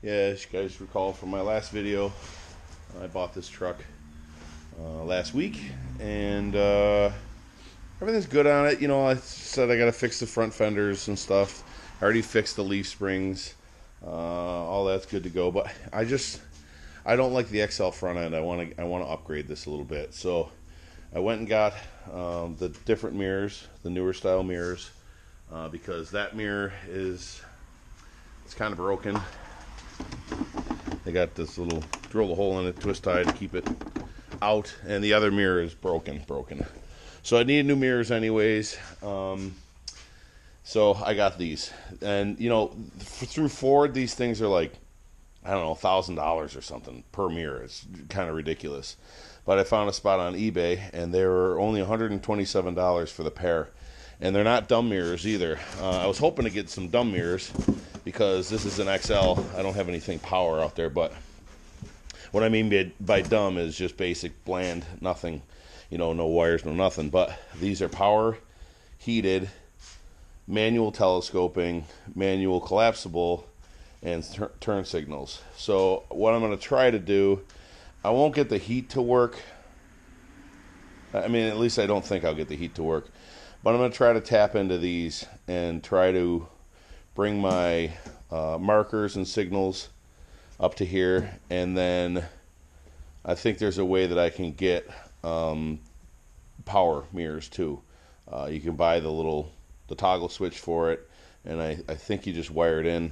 Yeah, as you guys recall from my last video, I bought this truck last week, and everything's good on it. You know, I said I gotta fix the front fenders and stuff. I already fixed the leaf springs. All that's good to go, but I don't like the XL front end. I want to upgrade this a little bit. So I went and got the different mirrors, the newer style mirrors, because that mirror it's kind of broken. They got this little drill a hole in it, twist tie to keep it out, and the other mirror is broken. So I need new mirrors anyways. So I got these, and you know, through Ford, these things are like, I don't know, $1,000 or something per mirror. It's kind of ridiculous. But I found a spot on eBay, and they were only $127 for the pair. And they're not dumb mirrors either. I was hoping to get some dumb mirrors because this is an XL. I don't have anything power out there, but what I mean by dumb is just basic, bland, nothing. You know, no wires, no nothing. But these are power, heated, manual telescoping, manual collapsible, and turn signals. So what I'm going to try to do, I won't get the heat to work. I mean, at least I don't think I'll get the heat to work. But I'm going to try to tap into these and try to bring my markers and signals up to here. And then I think there's a way that I can get power mirrors too. You can buy the toggle switch for it. And I think you just wire it in.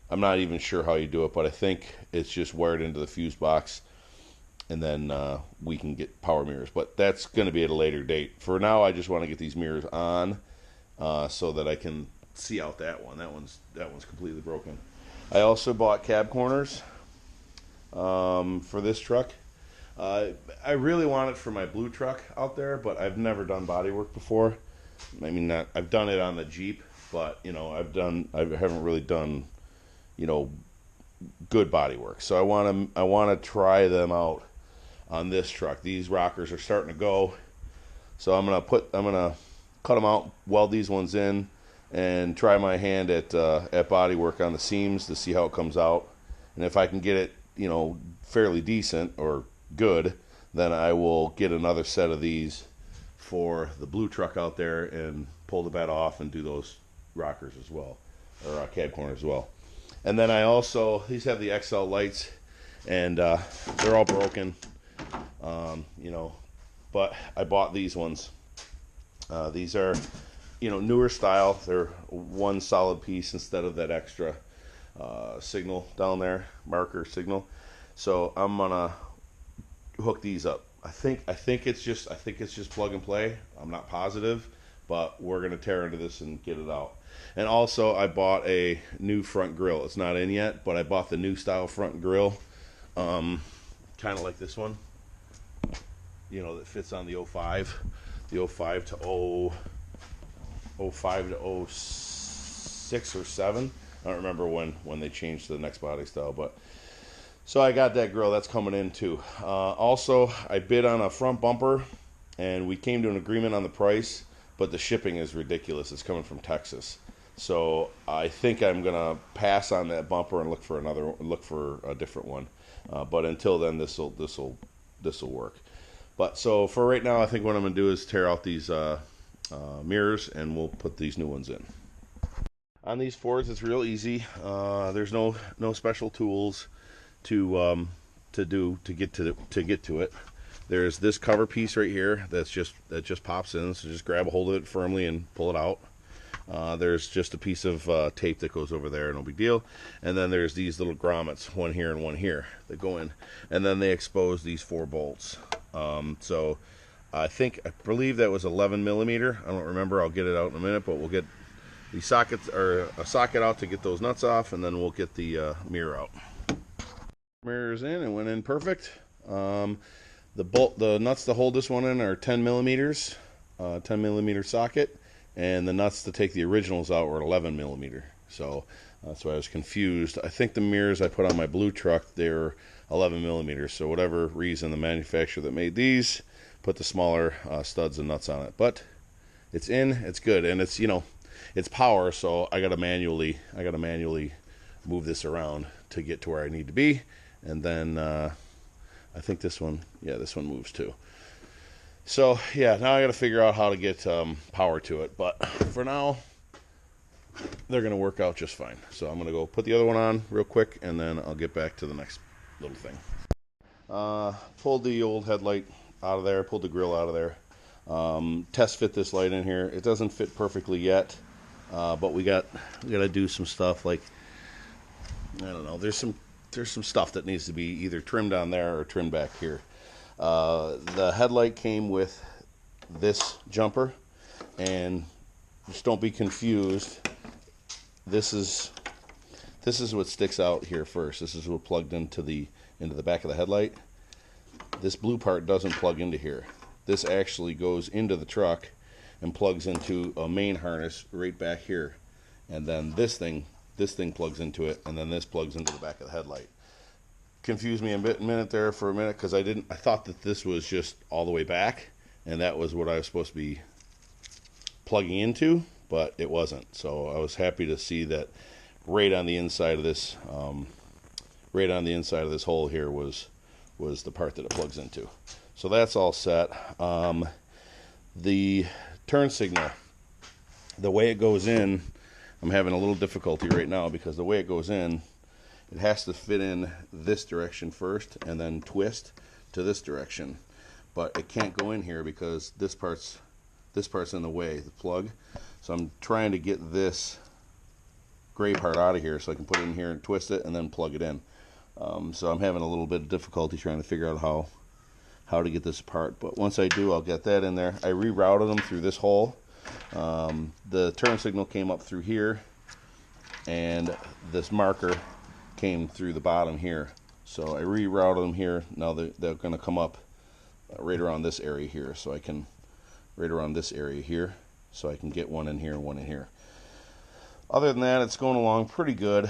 I'm not even sure how you do it, but I think it's just wired into the fuse box, and then we can get power mirrors. But that's going to be at a later date. For now, I just want to get these mirrors on so that I can see out that one. That one's completely broken. I also bought cab corners for this truck. I really want it for my blue truck out there, but I've never done body work before. I mean, I've done it on the Jeep, but you know, I haven't really done, you know, good body work. So I want to try them out on this truck. These rockers are starting to go, so I'm gonna cut them out, weld these ones in, and try my hand at body work on the seams to see how it comes out. And if I can get it, you know, fairly decent or good, then I will get another set of these for the blue truck out there and pull the bed off and do those rockers as well, or cab corners as well. And then I also, these have the XL lights, and they're all broken, you know, but I bought these ones. These are, you know, newer style. They're one solid piece instead of that extra signal down there, marker signal. So I'm gonna hook these up. I think it's just plug and play. I'm not positive, but we're gonna tear into this and get it out. And also, I bought a new front grille. It's not in yet, but I bought the new style front grille, kind of like this one. You know, that fits on the 05 to 06 or 7. I don't remember when they changed to the next body style, but so I got that grille. That's coming in too. Also, I bid on a front bumper, and we came to an agreement on the price, but the shipping is ridiculous. It's coming from Texas. So I think I'm gonna pass on that bumper and look for a different one. But until then, this'll work. But so for right now, I think what I'm gonna do is tear out these mirrors, and we'll put these new ones in. On these Fords, it's real easy. There's no special tools to get to it. There's this cover piece right here that just pops in. So just grab a hold of it firmly and pull it out. There's just a piece of tape that goes over there, no big deal. And then there's these little grommets, one here and one here, that go in. And then they expose these 4 bolts. So I believe that was 11 millimeter. I don't remember. I'll get it out in a minute, but we'll get the sockets, or a socket out to get those nuts off, and then we'll get the mirror out. Mirror's in and went in perfect. The nuts to hold this one in are 10 millimeters, 10 millimeter socket. And the nuts to take the originals out were 11 millimeter. So that's why I was confused. I think the mirrors I put on my blue truck, they're 11 millimeters. So whatever reason, the manufacturer that made these put the smaller studs and nuts on it. But it's in, it's good, and it's, you know, it's power. So I gotta manually move this around to get to where I need to be. And then I think this one, yeah, this one moves too. So yeah, now I got to figure out how to get power to it. But for now, they're going to work out just fine. So I'm going to go put the other one on real quick, and then I'll get back to the next little thing. Pulled the old headlight out of there, pulled the grill out of there. Test fit this light in here. It doesn't fit perfectly yet, but we got to do some stuff like, I don't know, there's some stuff that needs to be either trimmed on there or trimmed back here. The headlight came with this jumper, and just don't be confused. This is what sticks out here first. This is what plugged into the back of the headlight. This blue part doesn't plug into here. This actually goes into the truck and plugs into a main harness right back here, and then this thing plugs into it, and then this plugs into the back of the headlight. Confused me a minute there for a minute, because I thought that this was just all the way back, and that was what I was supposed to be plugging into, but it wasn't. So I was happy to see that right on the inside of this hole here was the part that it plugs into. So that's all set. The turn signal, the way it goes in, I'm having a little difficulty right now, because the way it goes in, it has to fit in this direction first and then twist to this direction. But it can't go in here because this part's in the way, the plug. So I'm trying to get this gray part out of here so I can put it in here and twist it and then plug it in. So I'm having a little bit of difficulty trying to figure out how to get this apart. But once I do, I'll get that in there. I rerouted them through this hole. The turn signal came up through here, and this marker came through the bottom here. So I rerouted them here. Now they're going to come up right around this area here, so I can get one in here and one in here. Other than that, it's going along pretty good.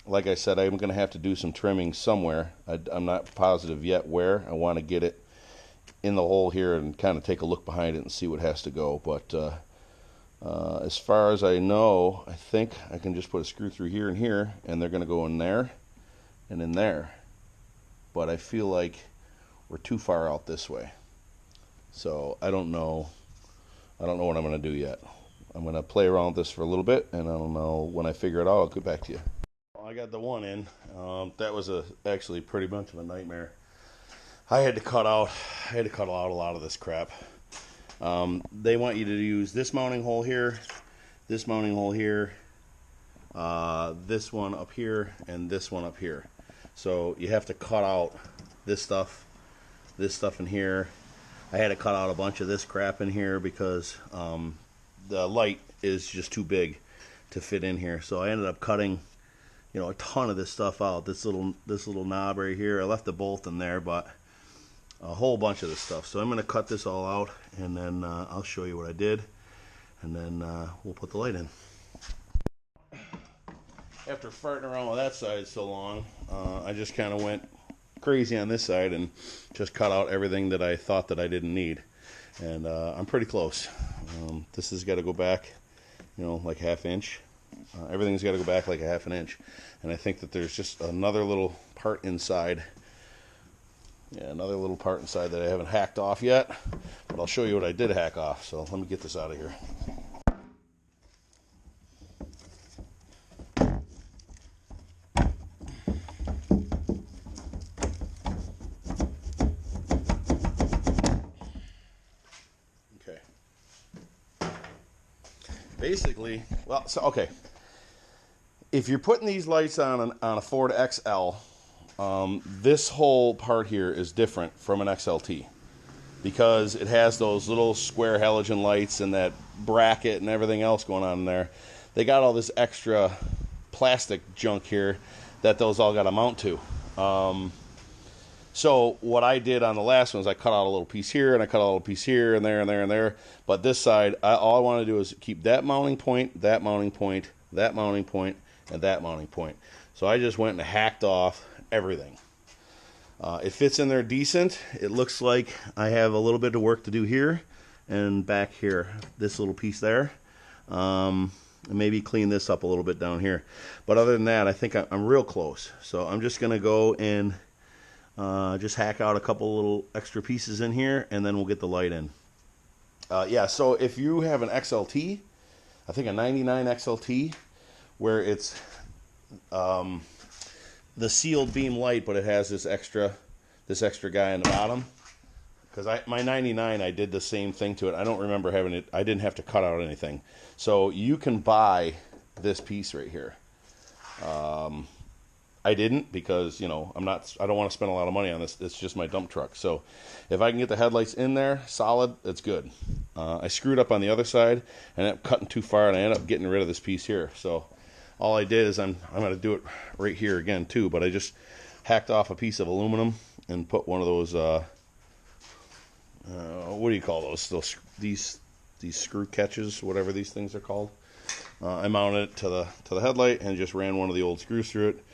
Like I said, I'm going to have to do some trimming somewhere. I'm not positive yet where. I want to get it in the hole here and kind of take a look behind it and see what has to go. But as far as I know, I think I can just put a screw through here and here, and they're going to go in there and in there. But I feel like we're too far out this way. So I don't know what I'm going to do yet. I'm going to play around with this for a little bit, and I don't know, when I figure it out, I'll get back to you. I got the one in. That was actually pretty much of a nightmare. I had to cut out a lot of this crap. They want you to use this mounting hole here, this mounting hole here, this one up here, and this one up here. So you have to cut out this stuff in here. I had to cut out a bunch of this crap in here because the light is just too big to fit in here. So I ended up cutting, a ton of this stuff out. This little knob right here, I left the bolt in there, but a whole bunch of this stuff. So I'm going to cut this all out, and then I'll show you what I did, and then we'll put the light in. After farting around with that side so long, I just kind of went crazy on this side and just cut out everything that I thought that I didn't need. And I'm pretty close. This has got to go back, like ½ inch. Everything's got to go back like a ½ inch. And I think that there's just another little part inside. Yeah, another little part inside that I haven't hacked off yet. But I'll show you what I did hack off. So let me get this out of here. Basically, okay. If you're putting these lights on a Ford XL, this whole part here is different from an XLT because it has those little square halogen lights and that bracket and everything else going on in there. They got all this extra plastic junk here that those all got to mount to. So what I did on the last one is I cut out a little piece here, and I cut out a little piece here, and there, and there, and there. But this side, all I want to do is keep that mounting point, that mounting point, that mounting point, and that mounting point. So I just went and hacked off everything. It fits in there decent. It looks like I have a little bit of work to do here and back here, this little piece there. and maybe clean this up a little bit down here. But other than that, I think I'm real close. So I'm just going to go and just hack out a couple little extra pieces in here, and then we'll get the light in. Yeah, so if you have an XLT, I think a 99 XLT, where it's the sealed beam light, but it has this extra guy on the bottom. Because my 99, I did the same thing to it. I don't remember having it. I didn't have to cut out anything. So you can buy this piece right here. I didn't because, you know, I don't want to spend a lot of money on this. It's just my dump truck. So if I can get the headlights in there solid, it's good. I screwed up on the other side and ended up cutting too far, and I ended up getting rid of this piece here. So all I did is I'm going to do it right here again too, but I just hacked off a piece of aluminum and put one of those what do you call those? These screw catches, whatever these things are called. I mounted it to the headlight and just ran one of the old screws through it.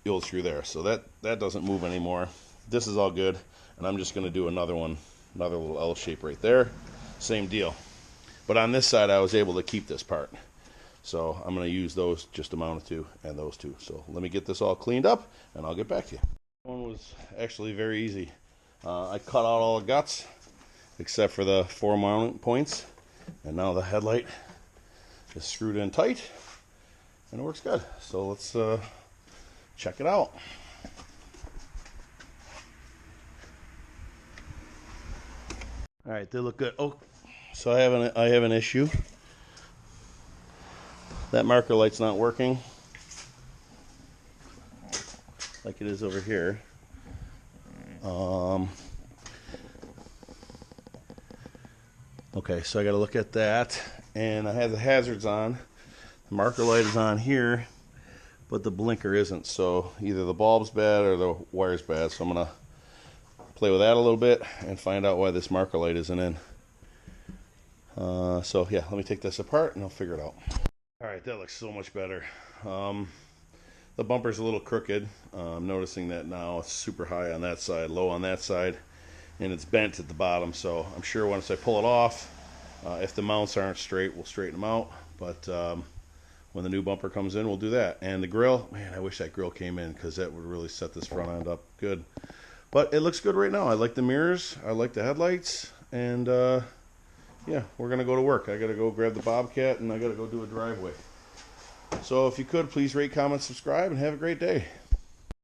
The old screw there, so that doesn't move anymore. This is all good, and I'm just going to do another little L shape right there. Same deal. But on this side, I was able to keep this part. So I'm going to use those just to mount it to, and those two. So let me get this all cleaned up, and I'll get back to you. This one was actually very easy. I cut out all the guts, except for the 4 mounting points. And now the headlight is screwed in tight, and it works good. So let's check it out. All right, they look good. Oh, so I have an issue. That marker light's not working like it is over here. Okay, so I got to look at that, and I have the hazards on. The marker light is on here, but the blinker isn't. So either the bulb's bad or the wire's bad. So I'm gonna play with that a little bit and find out why this marker light isn't in. So yeah, let me take this apart and I'll figure it out. All right, that looks so much better. The bumper's a little crooked. I'm noticing that now. It's super high on that side, low on that side, and it's bent at the bottom. So I'm sure once I pull it off, if the mounts aren't straight, we'll straighten them out. But when the new bumper comes in, we'll do that. And the grill, man, I wish that grill came in, because that would really set this front end up good. But it looks good right now. I like the mirrors, I like the headlights, and yeah, we're gonna go to work. I gotta go grab the Bobcat, and I gotta go do a driveway. So if you could, please rate, comment, subscribe, and have a great day.